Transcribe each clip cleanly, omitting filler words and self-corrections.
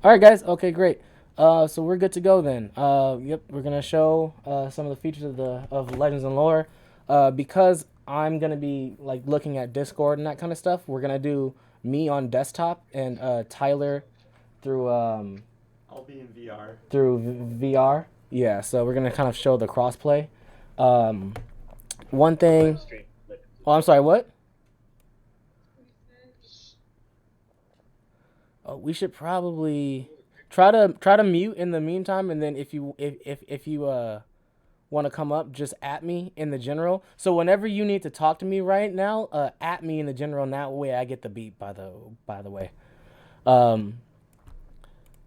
All right, guys. Okay, great. So we're good to go then. Yep, we're gonna show some of the features of Legends and Lore. Because I'm gonna be like looking at Discord and that kind of stuff. We're gonna do me on desktop and Tyler through I'll be in VR. VR. Yeah, so we're gonna kind of show the crossplay. Um, one thing. Livestream. Oh, I'm sorry. What? Oh, we should probably try to mute in the meantime, and then if you want to come up, just at me in the general. So whenever you need to talk to me right now, at me in the general. And that way I get the beat. By the way. Um.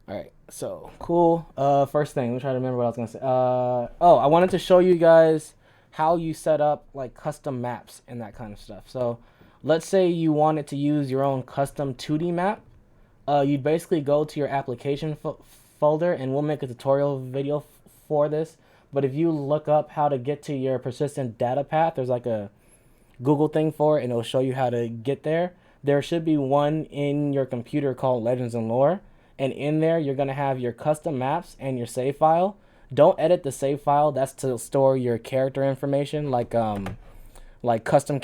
All right. So cool. First thing, let me try to remember what I was gonna say. Oh, I wanted to show you guys how you set up like custom maps and that kind of stuff. So, let's say you wanted to use your own custom 2D map. You'd basically go to your application folder, and we'll make a tutorial video for this. But if you look up how to get to your persistent data path, there's like a Google thing for it, and it'll show you how to get there. There should be one in your computer called Legends and Lore, and in there you're gonna have your custom maps and your save file. Don't edit the save file. That's to store your character information, like custom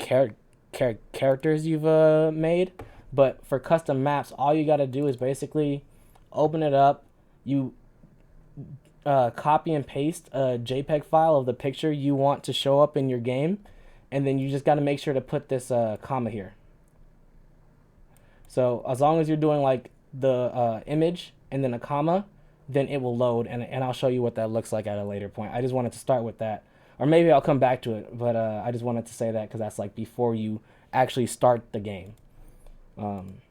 characters you've made. But for custom maps, all you gotta do is basically open it up. You copy and paste a JPEG file of the picture you want to show up in your game, and then you just got to make sure to put this comma here. So as long as you're doing like the image and then a comma, then it will load, and I'll show you what that looks like at a later point. I just wanted to start with that, or maybe I'll come back to it, but I just wanted to say that because that's like before you actually start the game. Um,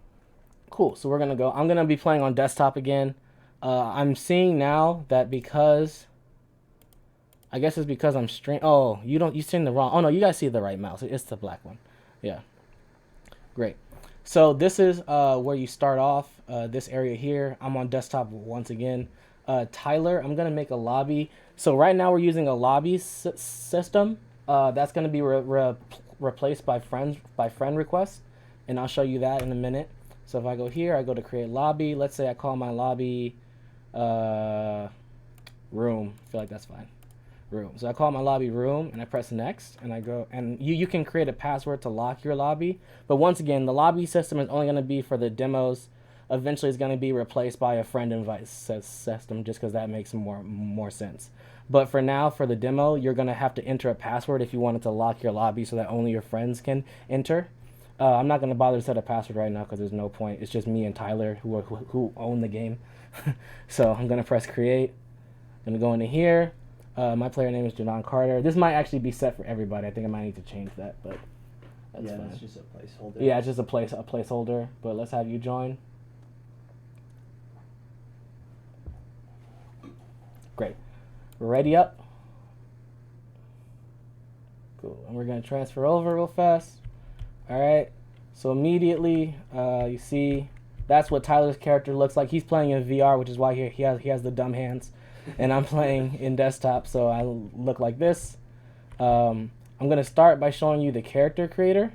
cool. So we're gonna go. I'm gonna be playing on desktop again. I'm seeing now that because I guess it's because I'm stream. Oh, you seen the wrong. Oh no, you guys see the right mouse. It's the black one. Yeah, great. So this is where you start off. This area here. I'm on desktop once again. Tyler, I'm gonna make a lobby. So right now we're using a lobby system. That's gonna be replaced by friend requests, and I'll show you that in a minute. So if I go here, I go to create lobby. Let's say I call my lobby uh, room. I feel like that's fine. Room. So I call my lobby room, and I press next, and I go, and you can create a password to lock your lobby. But once again, the lobby system is only going to be for the demos. Eventually it's going to be replaced by a friend invite system, just because that makes more sense. But for now, for the demo, you're going to have to enter a password if you wanted to lock your lobby so that only your friends can enter. I'm not going to bother to set a password right now because there's no point. It's just me and Tyler who own the game. So I'm going to press create. I'm going to go into here. My player name is Jadon Carter. This might actually be set for everybody. I think I might need to change that, but that's fine. It's just a placeholder. Yeah, it's just a placeholder. But let's have you join. Great. We're ready up. Cool. And we're gonna transfer over real fast. All right. So immediately, you see, that's what Tyler's character looks like. He's playing in VR, which is why he has the dumb hands, and I'm playing in desktop, so I look like this. I'm gonna start by showing you the character creator.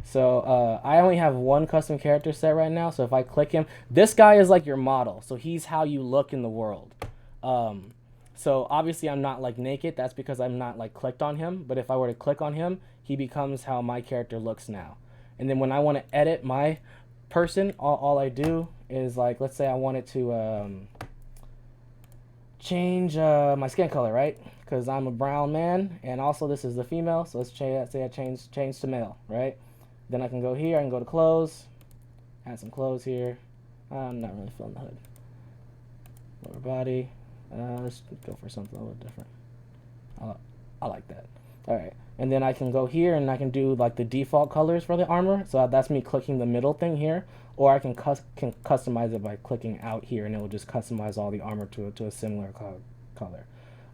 So I only have one custom character set right now. So if I click him, this guy is like your model. So he's how you look in the world. So obviously I'm not like naked. That's because I'm not like clicked on him. But if I were to click on him, he becomes how my character looks now. And then when I want to edit my person, all I do is like, let's say I wanted to change my skin color, right? Because I'm a brown man, and also this is the female. So let's say I change to male, right? Then I can go here. I can go to clothes, add some clothes here. I'm not really feeling the hood. Lower body. Let's go for something a little different. I like that. All right, and then I can go here and I can do like the default colors for the armor. So that's me clicking the middle thing here, or I can customize it by clicking out here, and it will just customize all the armor to a similar color.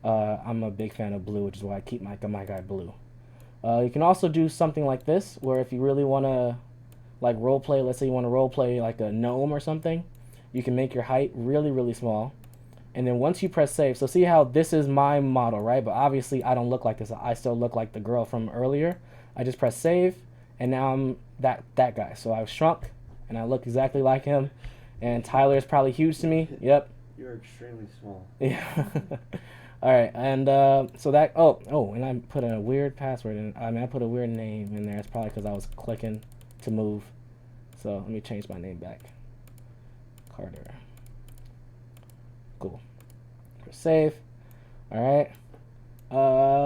I'm a big fan of blue, which is why I keep my guy blue. You can also do something like this, where if you really want to like role play, let's say you want to role play like a gnome or something, you can make your height really small. And then once you press save, so see how this is my model, right? But obviously I don't look like this. I still look like the girl from earlier. I just press save, and now I'm that guy. So I've shrunk, and I look exactly like him. And Tyler is probably huge to me. Yep. You're extremely small. Yeah. All right, and so that and I put a weird password in. I mean, I put a weird name in there. It's probably because I was clicking to move. So let me change my name back. Carter. Cool. Press save. All right.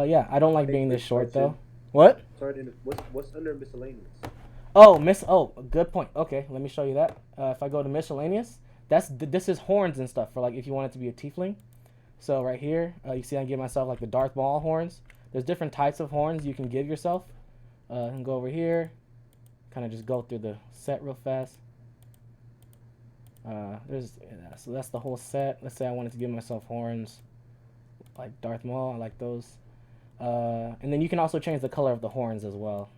Yeah, I don't like being this short though. What? Sorry, what's under miscellaneous? Oh, good point. Okay, let me show you that. If I go to miscellaneous, this is horns and stuff for like if you want it to be a tiefling. So right here, you see I give myself like the Darth Maul horns. There's different types of horns you can give yourself. And go over here, kind of just go through the set real fast. So that's the whole set. Let's say I wanted to give myself horns like Darth Maul. I like those. And then you can also change the color of the horns as well.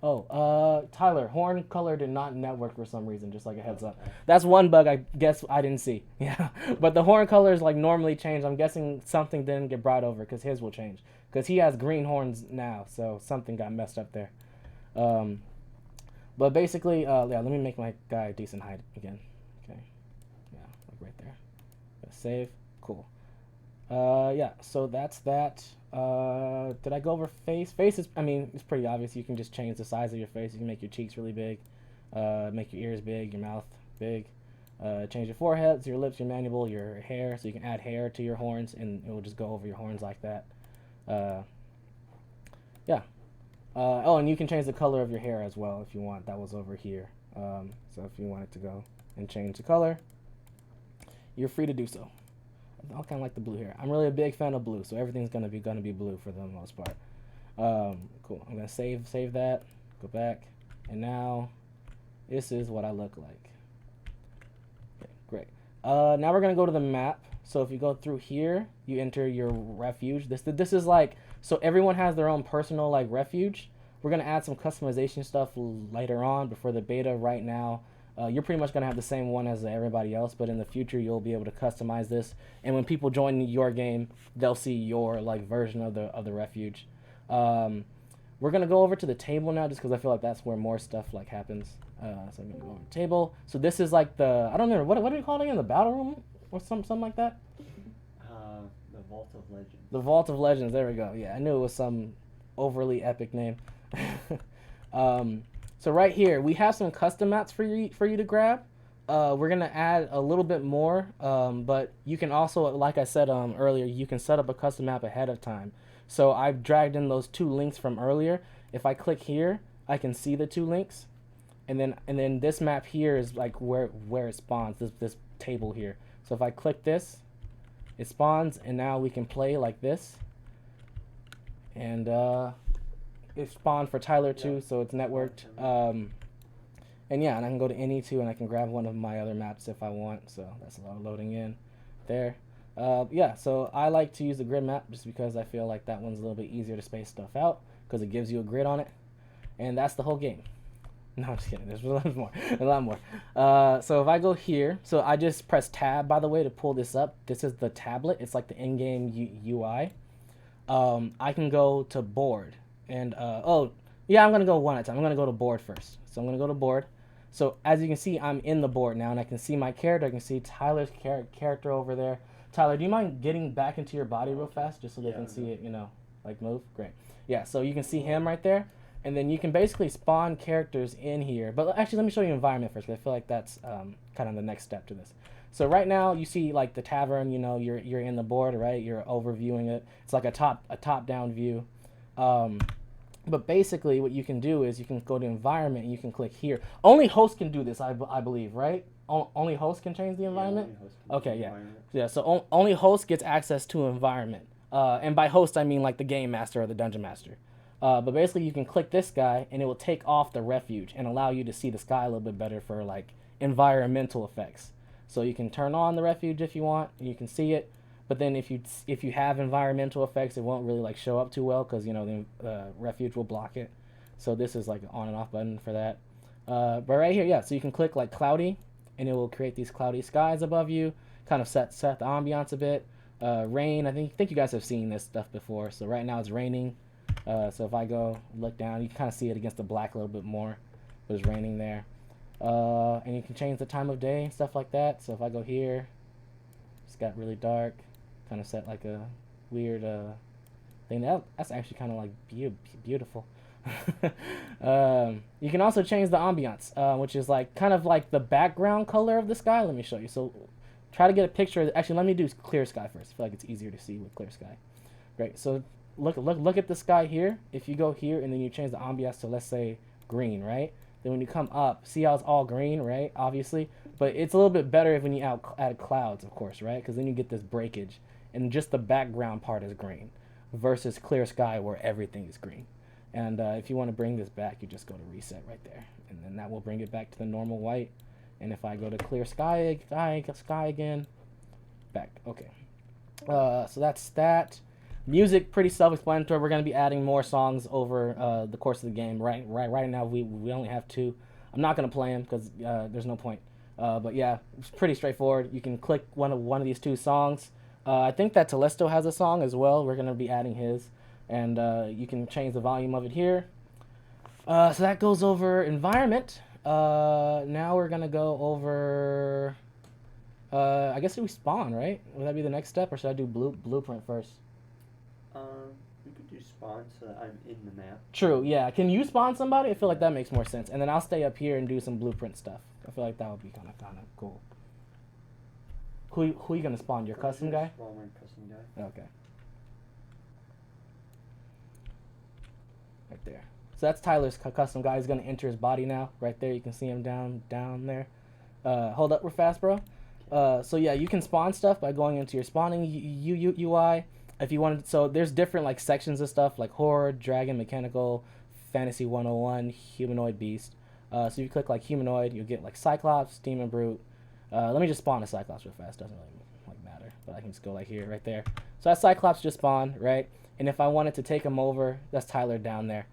Oh, Tyler, horn color did not network for some reason, just like a heads up. That's one bug I guess I didn't see. Yeah, but the horn colors like normally change. I'm guessing something didn't get brought over because his will change. Because he has green horns now, so something got messed up there. But basically, yeah, let me make my guy a decent height again. Okay, yeah, like right there. Save, cool. Yeah, so that's that. Did I go over face? Face is, I mean, it's pretty obvious. You can just change the size of your face. You can make your cheeks really big, make your ears big, your mouth big, change your forehead, your lips, your mandible, your hair. So you can add hair to your horns, and it will just go over your horns like that. Yeah. Oh, and you can change the color of your hair as well if you want. That was over here. So if you wanted to go and change the color, you're free to do so. I kind of like the blue here. I'm really a big fan of blue, so everything's gonna be blue for the most part. Cool. I'm gonna save that. Go back, and now this is what I look like. Okay, great. Now we're gonna go to the map. So if you go through here, you enter your refuge. This is like, so everyone has their own personal like refuge. We're gonna add some customization stuff later on, but for the beta right now, you're pretty much gonna have the same one as everybody else, but in the future you'll be able to customize this. And when people join your game, they'll see your like version of the refuge. We're gonna go over to the table now, just because I feel like that's where more stuff like happens. So I'm gonna go over to the table. So this is like the, I don't remember what do you call it again? The battle room or something like that. The Vault of Legends. The Vault of Legends. There we go. Yeah, I knew it was some overly epic name. So right here, we have some custom maps for you to grab. We're gonna add a little bit more, but you can also, like I said earlier, you can set up a custom map ahead of time. So I've dragged in those 2 links from earlier. If I click here, I can see the 2 links, and then this map here is like where it spawns. This table here. So if I click this, it spawns, and now we can play like this. And it spawned for Tyler too, so it's networked. And yeah, and I can go to any too, and I can grab one of my other maps if I want. So that's a lot of loading in there. Yeah, so I like to use the grid map just because I feel like that one's a little bit easier to space stuff out because it gives you a grid on it, and that's the whole game. No, I'm just kidding. There's a lot more. So if I go here, so I just press tab, by the way, to pull this up. This is the tablet. It's like the in-game UI. I can go to board. And, oh, yeah, I'm going to go one at a time. I'm going to go to board first. So I'm going to go to board. So as you can see, I'm in the board now, and I can see my character. I can see Tyler's character over there. Tyler, do you mind getting back into your body real fast just so they can see it, you know, like move? Great. Yeah, so you can see him right there. And then you can basically spawn characters in here. But actually, let me show you environment first, because I feel like that's kind of the next step to this. So right now, you see like the tavern, you know, you're in the board, right? You're overviewing it. It's like a top-down view. But basically what you can do is you can go to environment and you can click here. Only host can do this, I believe, right? Only host can change the environment? Okay, yeah. Yeah, so only host gets access to environment. And by host, I mean like the game master or the dungeon master. But basically you can click this guy and it will take off the refuge and allow you to see the sky a little bit better for like environmental effects. So you can turn on the refuge if you want, and you can see it. But then if you have environmental effects, it won't really like show up too well because, you know, the refuge will block it. So this is like an on and off button for that. But right here, yeah, so you can click like cloudy, and it will create these cloudy skies above you, kind of set the ambiance a bit. Rain, I think you guys have seen this stuff before. So right now it's raining. So if I go look down, you can kind of see it against the black a little bit more. But it's raining there. And you can change the time of day and stuff like that. So if I go here, it's got really dark, kind of set like a weird thing. That's actually kind of like beautiful. You can also change the ambiance, which is like kind of like the background color of the sky. Let me show you. So try to get a picture. Actually, let me do clear sky first. I feel like it's easier to see with clear sky. Great. So look at the sky here. If you go here and then you change the ambiance to, let's say, green, right? Then when you come up, see how it's all green, right? Obviously, but it's a little bit better if when you add clouds, of course, right? Because then you get this breakage, and just the background part is green, versus clear sky where everything is green. And if you want to bring this back, you just go to reset right there, and then that will bring it back to the normal white. And if I go to clear sky again, back. Okay. So that's that. Music, pretty self-explanatory. We're gonna be adding more songs over the course of the game. Right now, we only have 2. I'm not gonna play them because there's no point. But yeah, it's pretty straightforward. You can click one of these 2 songs. I think that Telesto has a song as well. We're gonna be adding his, and you can change the volume of it here. So that goes over environment. Now we're gonna go over. I guess we spawn, right? Would that be the next step, or should I do blueprint first? We could do spawn so that I'm in the map. True, yeah. Can you spawn somebody? I feel like that makes more sense. And then I'll stay up here and do some blueprint stuff. I feel like that would be kind of cool. Who you gonna spawn? Your custom guy? Spawn my custom guy. Okay. Right there. So that's Tyler's custom guy. He's gonna enter his body now. Right there, you can see him down there. Hold up real fast, bro. So yeah, you can spawn stuff by going into your spawning UI. If you wanted, so there's different like sections of stuff like horde, dragon, mechanical, fantasy 101, humanoid, beast. So you click like humanoid, you'll get like cyclops, demon brute. Let me just spawn a cyclops real fast. Doesn't really like matter, but I can just go like here, right there. So that cyclops just spawned, right? And if I wanted to take him over, that's Tyler down there.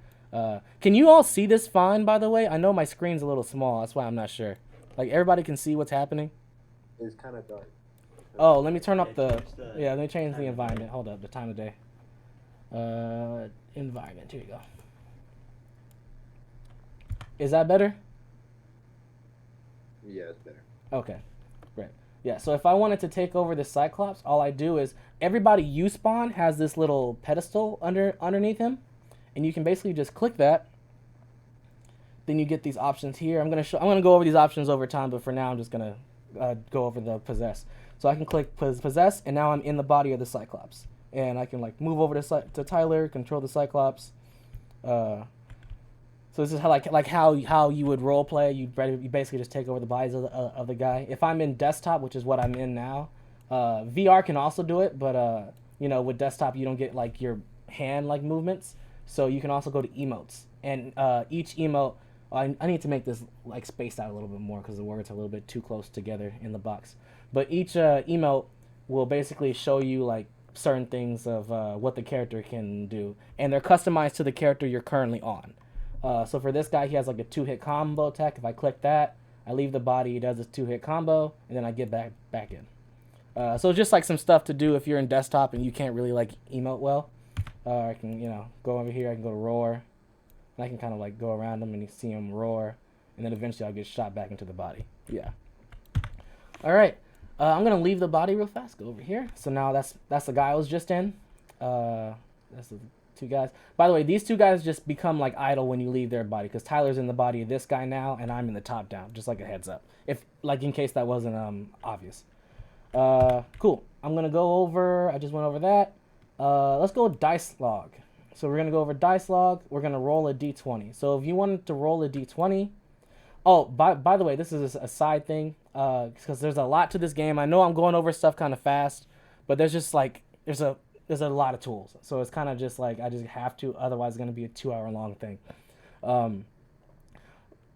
Can you all see this fine, by the way? I know my screen's a little small. That's why I'm not sure. Like everybody can see what's happening. It's kind of dark. Oh, let me turn up Yeah, the. change the Yeah, let me change the time of environment. day. Hold up, the time of day. Environment. Here you go. Is that better? Yeah, it's better. Okay, great. Yeah, so if I wanted to take over the Cyclops, all I do is everybody you spawn has this little pedestal underneath him, and you can basically just click that. Then you get these options here. I'm gonna go over these options over time, but for now I'm just gonna go over the possess. So I can click possess, and now I'm in the body of the Cyclops, and I can like move over to Tyler, control the Cyclops. So this is how you would role play. You basically just take over the bodies of the guy. If I'm in desktop, which is what I'm in now, VR can also do it, but with desktop you don't get like your hand like movements. So you can also go to emotes, and each emote. I need to make this like spaced out a little bit more because the words are a little bit too close together in the box. But each emote will basically show you like certain things of what the character can do, and they're customized to the character you're currently on. So for this guy, he has like a 2-hit combo attack. If I click that, I leave the body, he does this 2-hit combo, and then I get back in. So just like some stuff to do if you're in desktop and you can't really like emote well. I can go over here. I can go to roar. And I can kind of like go around him and you see him roar, and then eventually I'll get shot back into the body. Yeah. All right. I'm gonna leave the body real fast. Go over here. So now that's the guy I was just in. That's the 2 guys. By the way, these 2 guys just become like idle when you leave their body because Tyler's in the body of this guy now, and I'm in the top down. Just like a heads up, if like in case that wasn't obvious. Cool. I'm gonna go over. I just went over that. Let's go with dice log. So we're going to go over dice log. We're going to roll a d20. So if you wanted to roll a d20... Oh, by the way, this is a side thing. Because there's a lot to this game. I know I'm going over stuff kind of fast. But there's just like... There's a lot of tools. So it's kind of just like... I just have to. Otherwise, it's going to be a 2-hour long thing.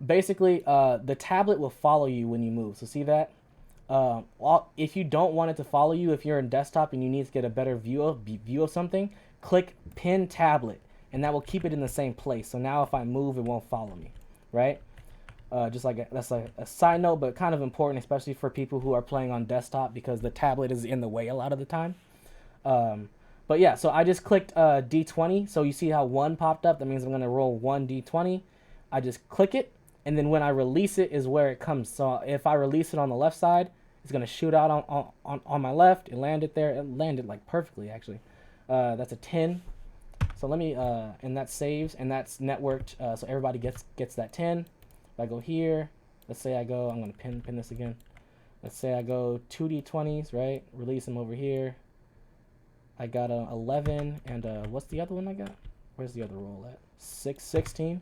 Basically, the tablet will follow you when you move. So see that? If you don't want it to follow you, if you're in desktop and you need to get a better view of something... Click pin tablet, and that will keep it in the same place. So now if I move, it won't follow me, right? Just like that's like a side note, but kind of important, especially for people who are playing on desktop because the tablet is in the way a lot of the time. But yeah, so I just clicked D20. So you see how 1 popped up? That means I'm going to roll 1 D20. I just click it, and then when I release it is where it comes. So if I release it on the left side, it's gonna shoot out on my left. It landed there. It landed like perfectly actually. That's a 10. So let me and that saves, and that's networked. So everybody gets that 10. If I go here, let's say I go. I'm gonna pin this again. Let's say I go 2d20s, right? Release them over here. I got a 11, and what's the other one I got? Where's the other roll at? 16.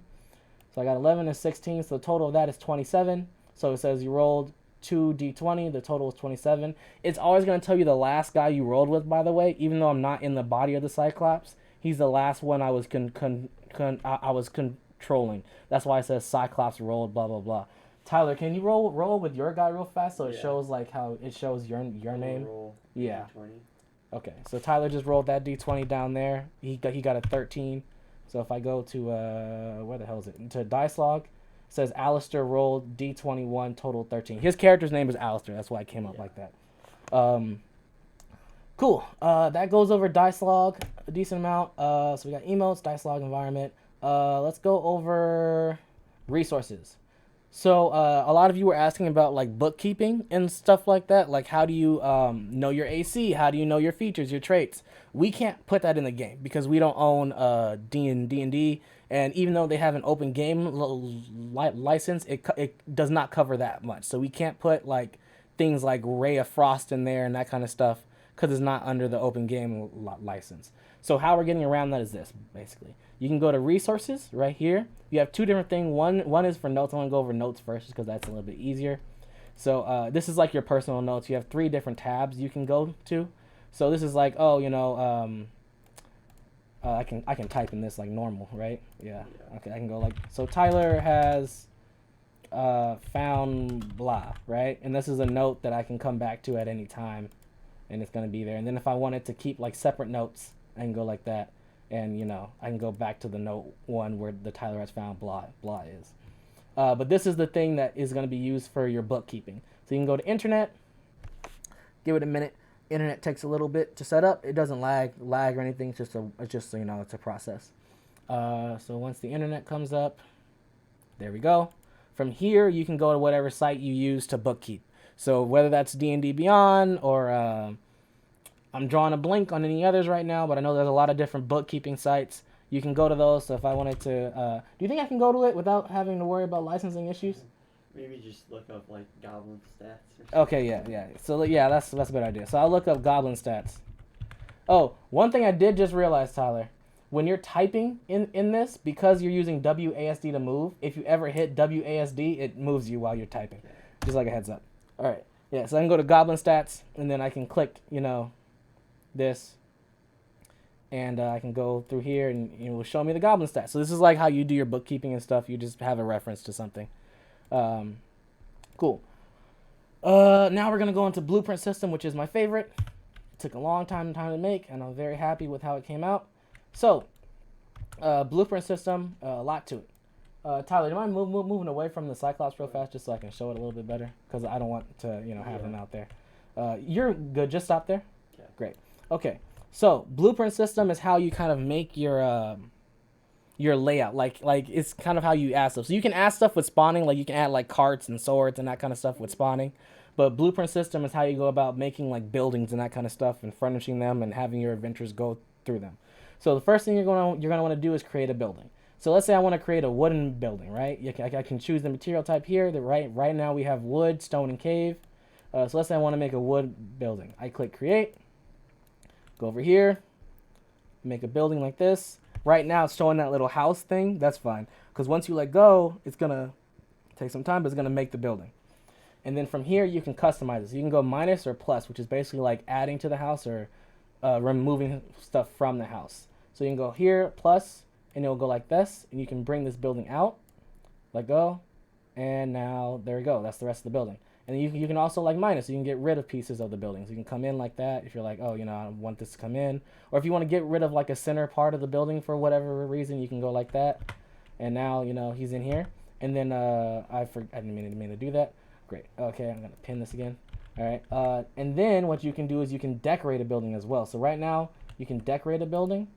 So I got 11 and 16, so the total of that is 27. So it says you rolled 2d20, the total is 27. It's always going to tell you the last guy you rolled with, by the way, even though I'm not in the body of the Cyclops. He's the last one I was I was controlling. That's why it says Cyclops rolled, blah, blah, blah. Tyler, can you roll with your guy real fast so it shows like how it shows your name? Roll yeah. D20. Okay, so Tyler just rolled that d20 down there. He got a 13. So if I go to where the hell is it? To dice log, it says Alistair rolled d21, total 13. His character's name is Alistair. That's why it came up like that. Cool. That goes over dice log a decent amount. So we got emotes, dice log environment. Let's go over resources. So a lot of you were asking about like bookkeeping and stuff like that. Like how do you know your AC? How do you know your features, your traits? We can't put that in the game because we don't own D&D. And even though they have an open game license, it does not cover that much. So we can't put like things like Ray of Frost in there and that kind of stuff because it's not under the open game license. So how we're getting around that is this, basically. You can go to resources right here. You have two different things. One is for notes. I want to go over notes first because that's a little bit easier. So this is like your personal notes. You have 3 different tabs you can go to. So this is like, oh, you know, I can type in this like normal, right? Yeah. Okay, I can go like, so Tyler has found blah, right? And this is a note that I can come back to at any time, and it's going to be there. And then if I wanted to keep like separate notes, I can go like that. And, you know, I can go back to the note 1 where the Tyler has found blah is. But this is the thing that is going to be used for your bookkeeping. So you can go to internet, give it a minute. Internet takes a little bit to set up. It doesn't lag or anything. It's just so you know, it's a process. So once the internet comes up, there we go. From here, you can go to whatever site you use to bookkeep. So whether that's D&D Beyond or I'm drawing a blank on any others right now, but I know there's a lot of different bookkeeping sites. You can go to those. So if I wanted to, do you think I can go to it without having to worry about licensing issues? Maybe just look up like Goblin Stats or something. Okay, yeah. So yeah, that's a good idea. So I'll look up Goblin Stats. Oh, one thing I did just realize, Tyler, when you're typing in this, because you're using WASD to move, if you ever hit WASD, it moves you while you're typing. Just like a heads up. All right. Yeah, so I can go to Goblin Stats, and then I can click, you know, this, and I can go through here, and it will show me the Goblin Stats. So this is like how you do your bookkeeping and stuff. You just have a reference to something. Cool. Now we're going to go into Blueprint System, which is my favorite. It took a long time to make, and I'm very happy with how it came out. So, Blueprint System, a lot to it. Tyler, do you mind moving away from the Cyclops real fast just so I can show it a little bit better? Because I don't want to, you know, have them out there. You're good. Just stop there. Okay. Great. Okay. So, Blueprint System is how you kind of make your layout. Like it's kind of how you add stuff. So you can add stuff with spawning. Like you can add like carts and swords and that kind of stuff with spawning. But Blueprint System is how you go about making like buildings and that kind of stuff and furnishing them and having your adventurers go through them. So the first thing you're gonna want to do is create a building. So let's say I want to create a wooden building, right? I can choose the material type here. Right now we have wood, stone, and cave. So let's say I want to make a wood building. I click create. Go over here. Make a building like this. Right now it's showing that little house thing. That's fine, because once you let go, it's gonna take some time, but it's gonna make the building. And then from here you can customize it. So you can go minus or plus, which is basically like adding to the house or removing stuff from the house. So you can go here, plus, and it'll go like this, and you can bring this building out, let go, and now there we go. That's the rest of the building. And you can also like minus, so you can get rid of pieces of the buildings. You can come in like that if you're like, oh, you know, I want this to come in. Or if you want to get rid of like a center part of the building for whatever reason, you can go like that. And now, you know, he's in here. And then I didn't mean to do that. Great. Okay, I'm going to pin this again. All right. And then what you can do is you can decorate a building as well. So right now you can decorate a building.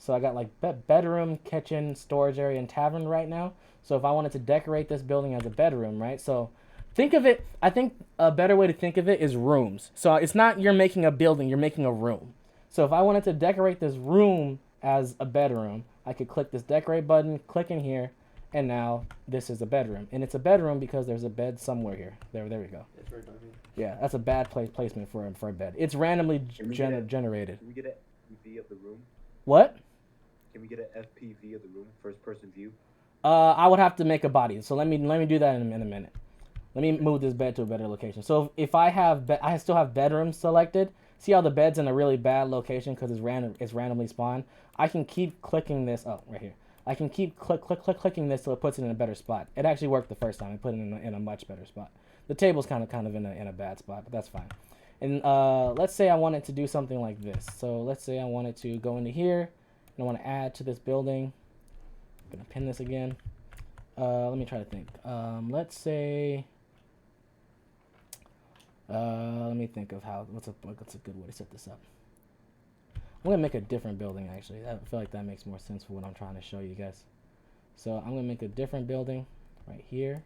So I got like bedroom, kitchen, storage area, and tavern right now. So if I wanted to decorate this building as a bedroom, right? So think of it, I think a better way to think of it is rooms. So it's not you're making a building, you're making a room. So if I wanted to decorate this room as a bedroom, I could click this decorate button, click in here, and now this is a bedroom. And it's a bedroom because there's a bed somewhere here. There we go. It's redundant. Yeah, that's a bad placement for a bed. It's randomly generated. Can we get an FPV of the room? What? Can we get an FPV of the room, first person view? I would have to make a body. So let me do that in a minute. Let me move this bed to a better location. So if I have, I still have bedrooms selected. See how the bed's in a really bad location because it's randomly spawned. I can keep clicking this. Oh, right here. I can keep clicking this till it puts it in a better spot. It actually worked the first time. I put it in a much better spot. The table's kind of in a bad spot, but that's fine. And let's say I wanted to do something like this. So let's say I wanted to go into here and I want to add to this building. I'm gonna pin this again. Let me try to think. Let's say. Let me think of what's a good way to set this up. I'm gonna make a different building actually. I feel like that makes more sense for what I'm trying to show you guys. So I'm gonna make a different building right here.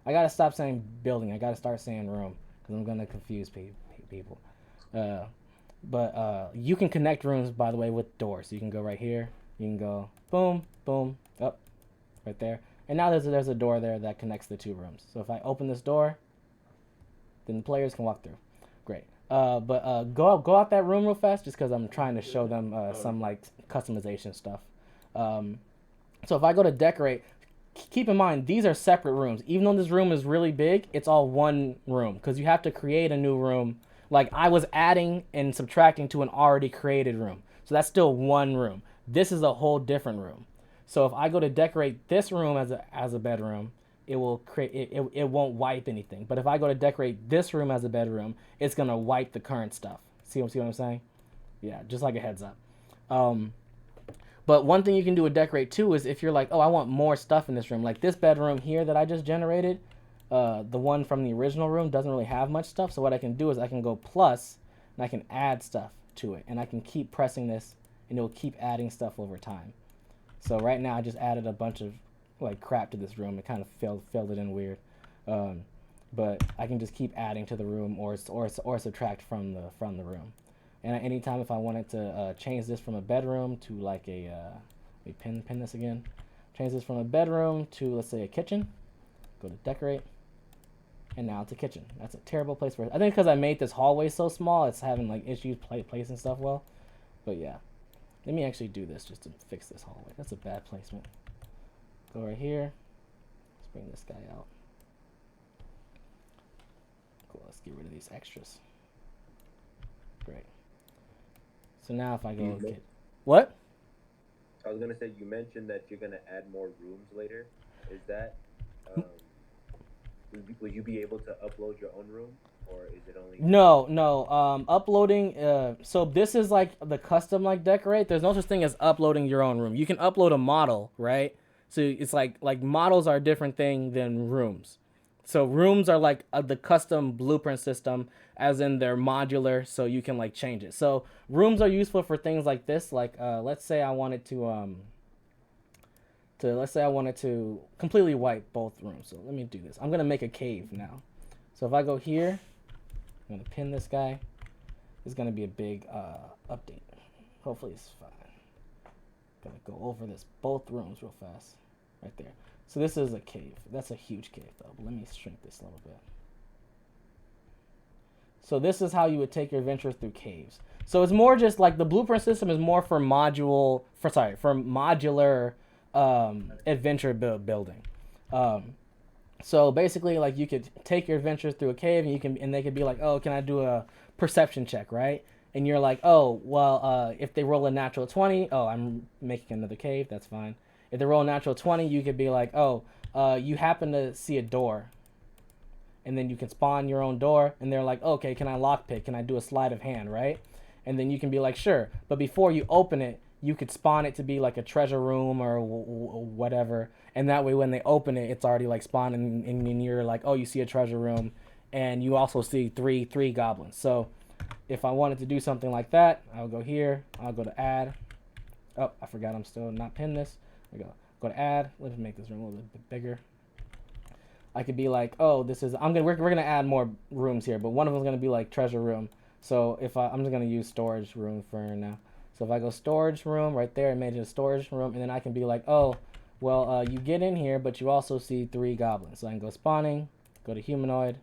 I gotta stop saying building. I gotta start saying room because I'm gonna confuse people. But you can connect rooms by the way with doors. So you can go right here. You can go boom, boom, up, right there. And now there's a door there that connects the two rooms. So if I open this door, then the players can walk through. Great. But go out that room real fast just because I'm trying to show them some like customization stuff. So if I go to decorate, keep in mind these are separate rooms. Even though this room is really big, it's all one room because you have to create a new room. Like I was adding and subtracting to an already created room. So that's still one room. This is a whole different room. So if I go to decorate this room as a bedroom, it will create it won't wipe anything. But if I go to decorate this room as a bedroom, it's gonna wipe the current stuff. See what I'm saying? Yeah, just like a heads up. But one thing you can do with decorate too is if you're like, oh, I want more stuff in this room. Like this bedroom here that I just generated, the one from the original room doesn't really have much stuff. So what I can do is I can go plus and I can add stuff to it. And I can keep pressing this and it will keep adding stuff over time. So right now I just added a bunch of like crap to this room. It kind of filled it in weird. But I can just keep adding to the room or subtract from the room. And at any time if I wanted to change this from a bedroom to like a let me pin this again. Change this from a bedroom to let's say a kitchen. Go to decorate. And now it's a kitchen. That's a terrible place for it. I think because I made this hallway so small, it's having like issues placing stuff well. But yeah. Let me actually do this just to fix this hallway. That's a bad placement. Go right here. Let's bring this guy out. Cool, let's get rid of these extras. Great. So now if I go get... What? I was going to say, you mentioned that you're going to add more rooms later. Is that... will you be able to upload your own room? Or is it only... No. Uploading... so this is like the custom like decorate. There's no such thing as uploading your own room. You can upload a model, right? So it's like models are a different thing than rooms. So rooms are like the custom blueprint system, as in they're modular, so you can like change it. So rooms are useful for things like this. Like let's say I wanted to completely wipe both rooms. So let me do this. I'm gonna make a cave now. So if I go here, I'm gonna pin this guy. It's gonna be a big update. Hopefully it's fine. Gonna go over both rooms real fast. Right there. So this is a cave. That's a huge cave though. But let me shrink this a little bit. So this is how you would take your adventure through caves. So it's more just like the blueprint system is more for modular adventure building. So basically like you could take your adventure through a cave and they could be like, oh, can I do a perception check, right? And you're like, oh, well, if they roll a natural 20, oh, I'm making another cave. That's fine. If they roll a natural 20, you could be like, oh, you happen to see a door. And then you can spawn your own door. And they're like, okay, can I lockpick? Can I do a sleight of hand, right? And then you can be like, sure. But before you open it, you could spawn it to be like a treasure room or whatever. And that way when they open it, it's already like spawned. And you're like, oh, you see a treasure room. And you also see three goblins. So if I wanted to do something like that, I'll go here. I'll go to add. Oh, I forgot I'm still not pinned this. There we go. Go to add. Let's make this room a little bit bigger. I could be like, oh, this is, we're gonna add more rooms here, but one of them's gonna be like treasure room. So if I'm just gonna use storage room for now. So if I go storage room right there, imagine a storage room, and then I can be like, oh, well, you get in here, but you also see 3 goblins. So I can go spawning, go to humanoid,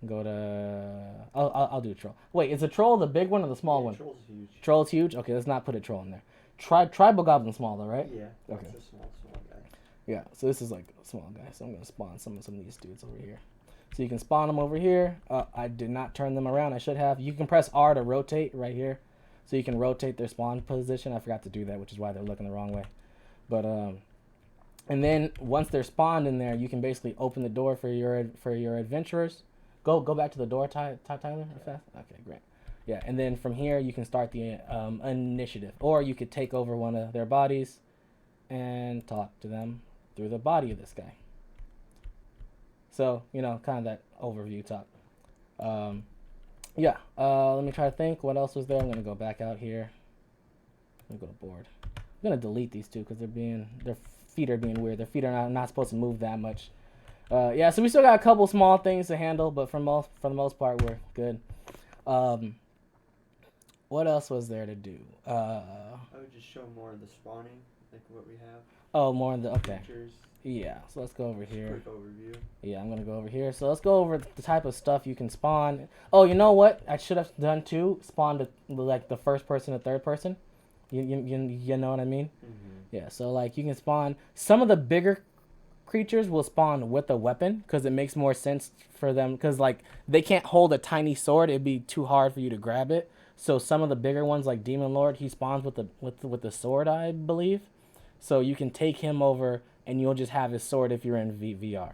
go to, I'll do troll. Wait, is the troll the big one or the small one? Troll's huge. Troll's huge? Okay, let's not put a troll in there. Tribal goblin small though, right? Yeah. Okay. It's a small guy. Yeah, so this is like a small guy. So I'm going to spawn some of these dudes over here. So you can spawn them over here. I did not turn them around. I should have. You can press R to rotate right here. So you can rotate their spawn position. I forgot to do that, which is why they're looking the wrong way. But, and then once they're spawned in there, you can basically open the door for your adventurers. Go back to the door, Tyler, fast. Okay, great. Yeah, and then from here, you can start the initiative. Or you could take over one of their bodies and talk to them through the body of this guy. So, you know, kind of that overview talk. Yeah, let me try to think. What else was there? I'm going to go back out here. I'm going to go to board. I'm going to delete these two because their feet are being weird. Their feet are not supposed to move that much. Yeah, so we still got a couple small things to handle, but for the most part, we're good. What else was there to do? I would just show more of the spawning, like what we have. Oh, more in the, okay. Features. Yeah, so let's go over here. Quick overview. Yeah, I'm going to go over here. So let's go over the type of stuff you can spawn. Oh, you know what? I should have done too. Spawn like the first person and third person. You know what I mean? Mm-hmm. Yeah, so like you can spawn. Some of the bigger creatures will spawn with a weapon because it makes more sense for them. Because like they can't hold a tiny sword. It'd be too hard for you to grab it. So some of the bigger ones like Demon Lord, he spawns with the sword, I believe. So you can take him over and you'll just have his sword if you're in VR.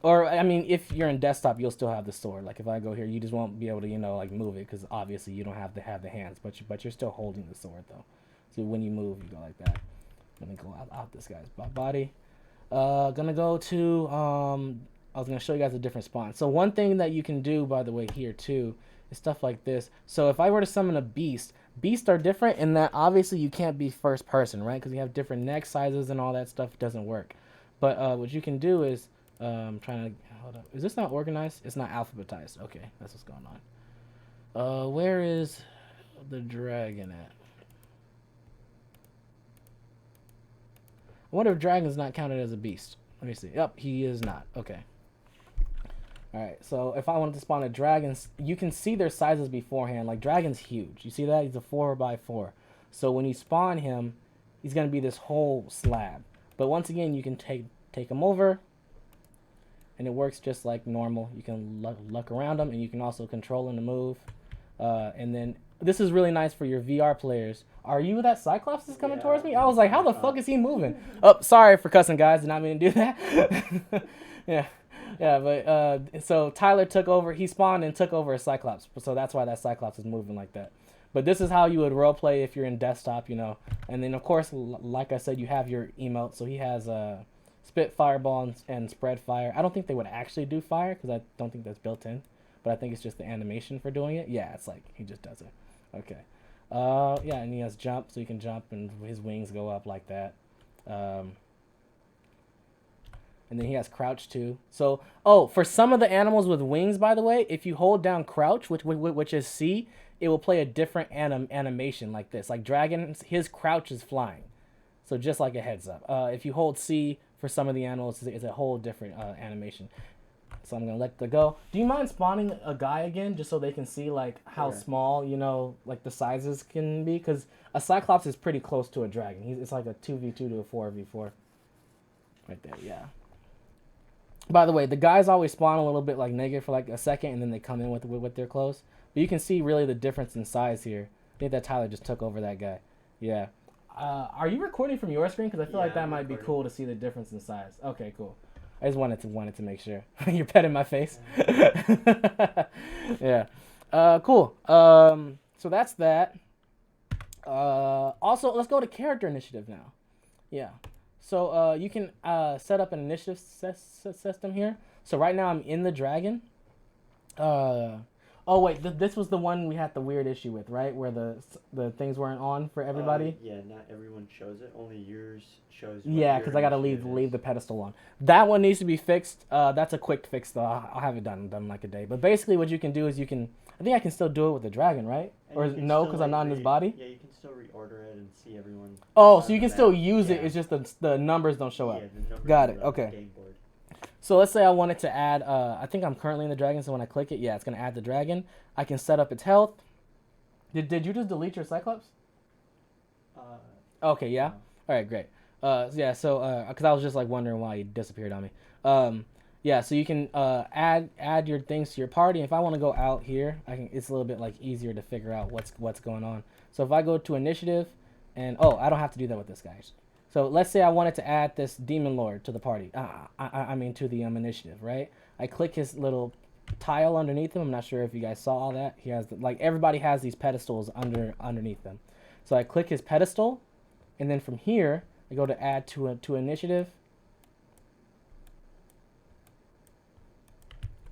Or, I mean, if you're in desktop, you'll still have the sword. Like, if I go here, you just won't be able to, you know, like, move it. Because, obviously, you don't have to have the hands. But you're still holding the sword, though. So, when you move, you go like that. Let me go out this guy's body. Gonna go to, I was going to show you guys a different spawn. So, one thing that you can do, by the way, here, too, is stuff like this. So, if I were to summon a beast, beasts are different in that, obviously, you can't be first person, right? Because you have different neck sizes and all that stuff doesn't work. But what you can do is, I'm trying to, hold up. Is this not organized? It's not alphabetized. Okay, that's what's going on. Where is the dragon at? I wonder if dragon's not counted as a beast. Let me see. Yep, he is not. Okay. Alright, so if I wanted to spawn a dragon, you can see their sizes beforehand. Like, dragon's huge. You see that? He's a 4x4. So when you spawn him, he's going to be this whole slab. But once again, you can take him over, and it works just like normal. You can luck around him, and you can also control him to move. And then this is really nice for your VR players. Are you that Cyclops is coming towards me? I was like, how the fuck is he moving? Oh, sorry for cussing, guys. Did not mean to do that. Yeah. Yeah, but so Tyler took over. He spawned and took over a Cyclops. So that's why that Cyclops is moving like that. But this is how you would roleplay if you're in desktop, you know. And then, of course, like I said, you have your emote. So he has Spit, Fireball, and Spread Fire. I don't think they would actually do fire because I don't think that's built in. But I think it's just the animation for doing it. Yeah, it's like he just does it. Okay. Yeah, and he has jump, so you can jump and his wings go up like that. And then he has crouch too. So, oh, for some of the animals with wings, by the way, if you hold down crouch, which is C, it will play a different animation like this. Like dragons, his crouch is flying. So just like a heads up. If you hold C for some of the animals, it's a whole different animation. So I'm going to let it go. Do you mind spawning a guy again just so they can see like how small, you know, like the sizes can be? Because a Cyclops is pretty close to a dragon. It's like a 2v2 to a 4v4. Right there, yeah. By the way, the guys always spawn a little bit like negative for like a second, and then they come in with their clothes. But you can see really the difference in size here. I think that Tyler just took over that guy. Yeah. Are you recording from your screen? Because I feel like that might be cool to see the difference in size. Okay, cool. I just wanted to make sure. You're petting my face. Yeah. Cool. So that's that. Also, let's go to character initiative now. Yeah. So you can set up an initiative system here. So right now I'm in the dragon. Oh wait, this was the one we had the weird issue with, right? Where the things weren't on for everybody. Yeah, not everyone shows it. Only yours shows. Yeah, because I gotta leave the pedestal on. That one needs to be fixed. That's a quick fix though. I'll have it done in like a day. But basically, what you can do is you can. I think I can still do it with the dragon, right? And Or no, because I'm not in his body. Yeah, you can still reorder it and see everyone. Oh, so you can still use it. It's just the numbers don't show up. Yeah, the numbers Got on it. the Okay. game board. So let's say I wanted to add. I think I'm currently in the dragon. So when I click it, yeah, it's gonna add the dragon. I can set up its health. Did you just delete your Cyclops? Okay, yeah. All right, great. Yeah, so because I was just like wondering why he disappeared on me. Yeah, so you can add your things to your party. If I want to go out here, I can. It's a little bit like easier to figure out what's going on. So if I go to initiative, and I don't have to do that with this guy. So let's say I wanted to add this demon lord to the party. I mean to the initiative, right? I click his little tile underneath him. I'm not sure if you guys saw all that. He has like everybody has these pedestals underneath them. So I click his pedestal, and then from here I go to add to initiative.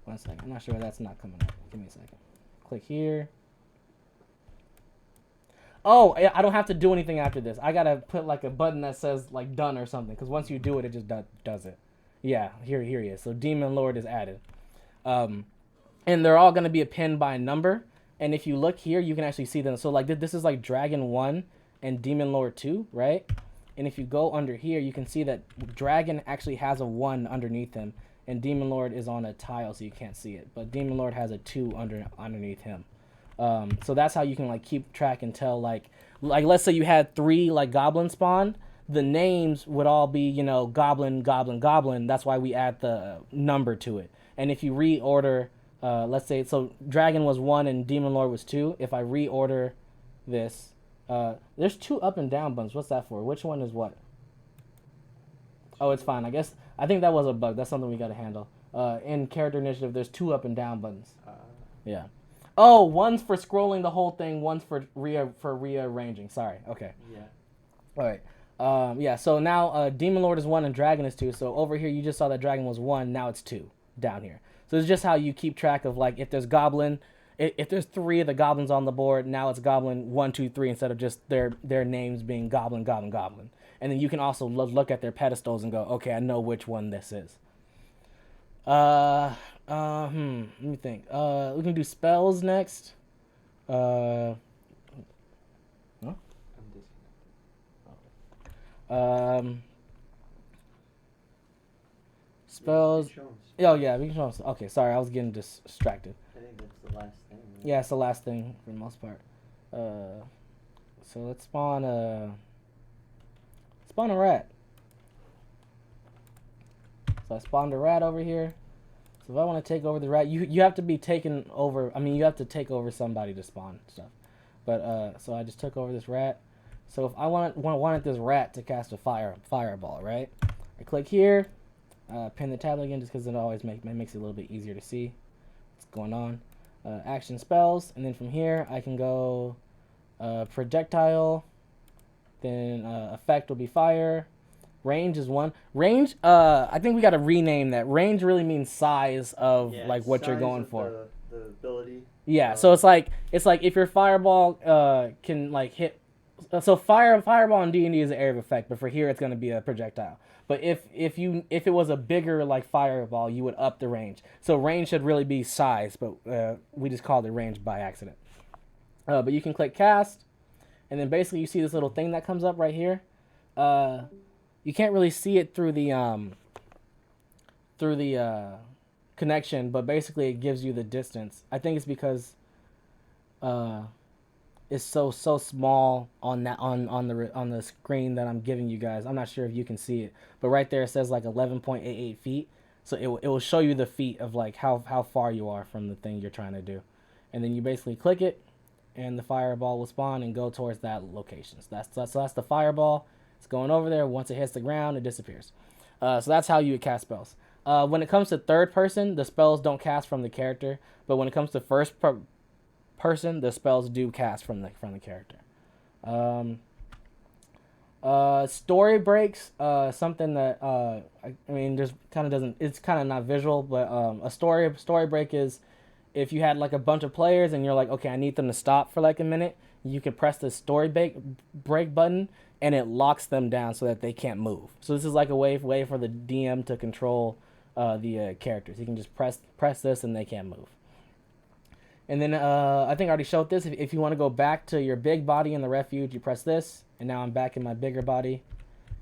One second. I'm not sure why that's not coming up. Give me a second. Click here. Oh, I don't have to do anything after this. I gotta put like a button that says like done or something. Because once you do it, it just does it. Yeah, here he is. So Demon Lord is added. And they're all gonna be a pin by number. And if you look here, you can actually see them. So like this is like Dragon 1 and Demon Lord 2, right? And if you go under here, you can see that Dragon actually has a 1 underneath him. And Demon Lord is on a tile, so you can't see it. But Demon Lord has a 2 underneath him. So that's how you can like keep track and tell like let's say you had 3 like goblin spawn, the names would all be, you know, goblin, goblin, goblin. That's why we add the number to it. And if you reorder, let's say so dragon was 1 and demon lord was 2. If I reorder this, there's 2 up and down buttons. What's that for? Which one is what? Oh, it's fine. I think that was a bug. That's something we got to handle. In character initiative, there's 2 up and down buttons. Yeah. Oh, one's for scrolling the whole thing. One's for rearranging. Sorry. Okay. Yeah. All right. Yeah. So now Demon Lord is 1 and Dragon is 2. So over here you just saw that Dragon was 1. Now it's 2 down here. So it's just how you keep track of like if there's Goblin, if there's 3 of the Goblins on the board, now it's Goblin 1, 2, 3 instead of just their names being Goblin, Goblin, Goblin. And then you can also look at their pedestals and go, okay, I know which one this is. Let me think. We can do spells next. Huh? I'm disconnected. Spells. Yeah, Oh yeah, we can show them. Okay, sorry, I was getting distracted. I think that's the last thing. Right? Yeah, it's the last thing for the most part. So let's spawn a rat. So I spawned a rat over here. So if I want to take over the rat, you have to be taken over. I mean, you have to take over somebody to spawn stuff. But so I just took over this rat. So if I wanted this rat to cast a fireball, right? I click here, pin the tab again, just because it always makes it a little bit easier to see what's going on. Action spells, and then from here I can go projectile. Then effect will be fire. Range is 1. Range, I think we got to rename that. Range really means size of like what you're going for. The ability. Yeah, so it's like if your fireball can like hit. So fireball in D&D is an area of effect, but for here it's going to be a projectile. But if it was a bigger like fireball, you would up the range. So range should really be size, but we just called it range by accident. But you can click cast, and then basically you see this little thing that comes up right here. You can't really see it through the connection, but basically it gives you the distance. I think it's because it's so small on the screen that I'm giving you guys. I'm not sure if you can see it, but right there it says like 11.88 feet. So it will show you the feet of like how far you are from the thing you're trying to do, and then you basically click it, and the fireball will spawn and go towards that location. So that's the fireball. It's going over there. Once it hits the ground, it disappears. So that's how you would cast spells. When it comes to third person, the spells don't cast from the character. But when it comes to first person, the spells do cast from the character. Story breaks, something that I mean, just kind of doesn't. It's kind of not visual, but a story break is if you had like a bunch of players and you're like, okay, I need them to stop for like a minute, you can press the story break button and it locks them down so that they can't move. So this is like a way for the DM to control the characters. You can just press this and they can't move. And then I think I already showed this. If you want to go back to your big body in the refuge, you press this, and now I'm back in my bigger body,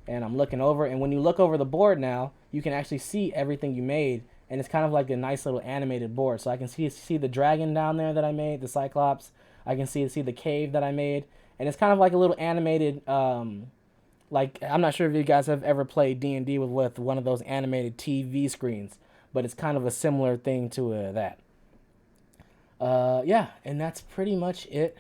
and I'm looking over. And when you look over the board now, you can actually see everything you made, and it's kind of like a nice little animated board. So I can see the dragon down there that I made, the Cyclops. I can see the cave that I made, and it's kind of like a little animated. Like, I'm not sure if you guys have ever played D&D with one of those animated TV screens, but it's kind of a similar thing to that. Yeah, and that's pretty much it